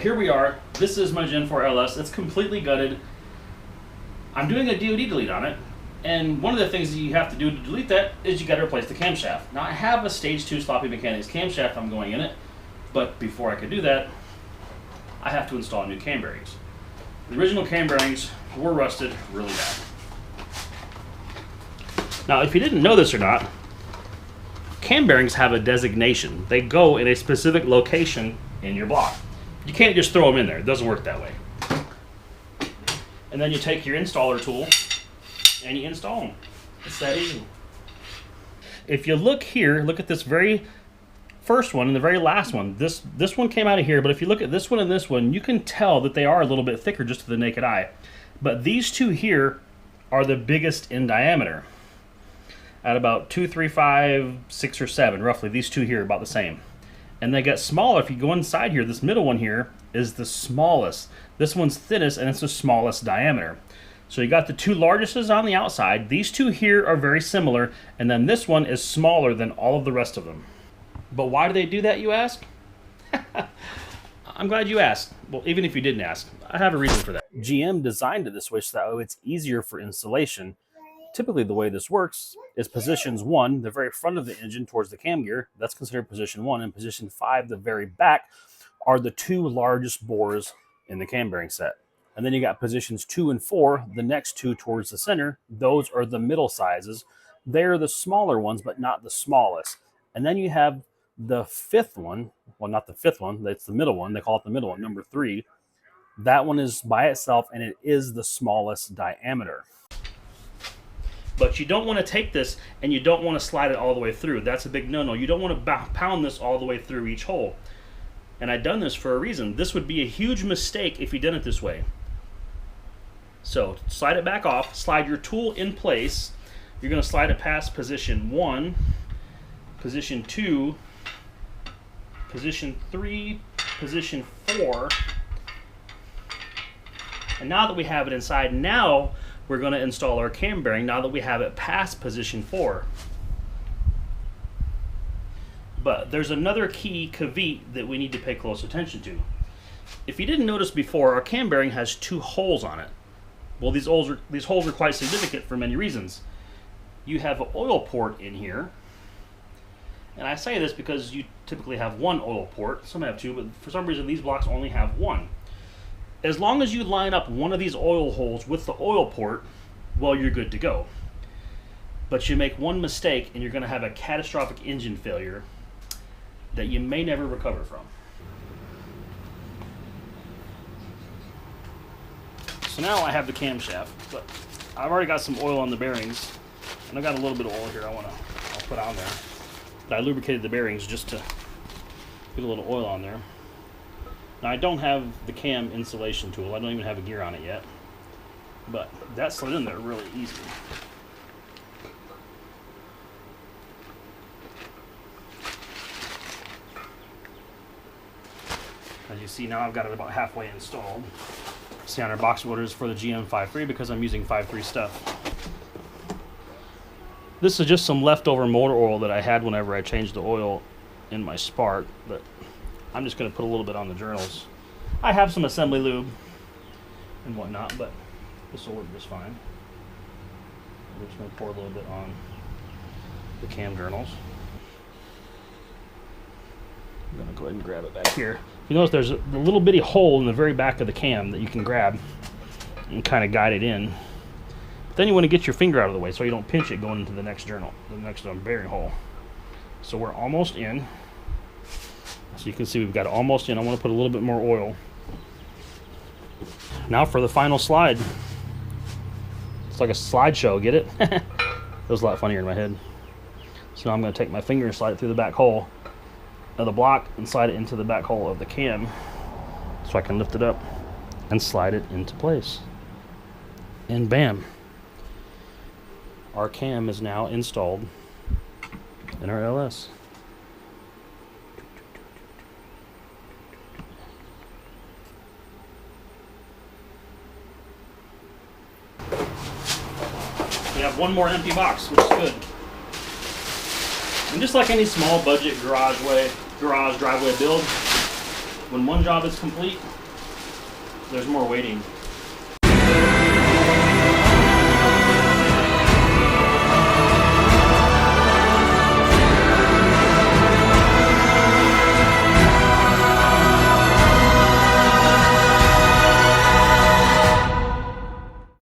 here we are. This is my Gen 4 LS. It's completely gutted. I'm doing a DoD delete on it. And one of the things that you have to do to delete that is you got to replace the camshaft. Now I have a Stage 2 Sloppy Mechanics camshaft I'm going in it, but before I could do that, I have to install new cam bearings. The original cam bearings were rusted really bad. Now if you didn't know this or not, cam bearings have a designation. They go in a specific location in your block. You can't just throw them in there. It doesn't work that way. And then you take your installer tool and you install them. It's that easy. If you look here, look at this very first one and the very last one. This one came out of here, but if you look at this one and this one, you can tell that they are a little bit thicker just to the naked eye. But these two here are the biggest in diameter. At about 2, 3, 5, 6, or 7, roughly. These two here are about the same. And they get smaller. If you go inside here, this middle one here is the smallest. This one's thinnest, and it's the smallest diameter. So you got the two largest on the outside. These two here are very similar, and then this one is smaller than all of the rest of them. But why do they do that, you ask? I'm glad you asked. Well, even if you didn't ask, I have a reason for that. GM designed it this way so that it's easier for installation. Typically the way this works is positions 1, the very front of the engine towards the cam gear, that's considered position 1, and position 5, the very back, are the two largest bores in the cam bearing set. And then you got positions 2 and 4, the next two towards the center, those are the middle sizes. They're the smaller ones, but not the smallest. And then you have the fifth one, well, not the fifth one, that's the middle one, they call it the middle one, number 3. That one is by itself, and it is the smallest diameter. But you don't want to take this and you don't want to slide it all the way through. That's a big no-no. You don't want to pound this all the way through each hole. And I've done this for a reason. This would be a huge mistake if you did it this way. So slide it back off, slide your tool in place. You're going to slide it past position 1, position 2, position 3, position 4. And now that we have it inside, now we're going to install our cam bearing now that we have it past position 4. But there's another key caveat that we need to pay close attention to. If you didn't notice before, our cam bearing has 2 holes on it. Well, these holes are quite significant for many reasons. You have an oil port in here. And I say this because you typically have 1 oil port. Some have 2, but for some reason these blocks only have 1. As long as you line up one of these oil holes with the oil port, well, you're good to go. But you make one mistake and you're going to have a catastrophic engine failure that you may never recover from. So now I have the camshaft, but I've already got some oil on the bearings, and I got a little bit of oil here I'll put on there. But I lubricated the bearings just to get a little oil on there. Now I don't have the cam insulation tool. I don't even have a gear on it yet. But that slid in there really easy. As you see now, I've got it about halfway installed. See on our box orders for the GM 5.3 because I'm using 5.3 stuff. This is just some leftover motor oil that I had whenever I changed the oil in my Spark, but I'm just going to put a little bit on the journals. I have some assembly lube and whatnot, but this will work just fine. We're just going to pour a little bit on the cam journals. I'm going to go ahead and grab it back here. You notice there's a little bitty hole in the very back of the cam that you can grab and kind of guide it in. But then you want to get your finger out of the way so you don't pinch it going into the next journal, the next bearing hole. So we're almost in. So you can see we've got it almost in. I want to put a little bit more oil. Now for the final slide. It's like a slideshow, get it? It was a lot funnier in my head. So now I'm going to take my finger and slide it through the back hole of the block and slide it into the back hole of the cam so I can lift it up and slide it into place. And bam! Our cam is now installed in our LS. We have one more empty box, which is good. And just like any small budget garage driveway build, when one job is complete, there's more waiting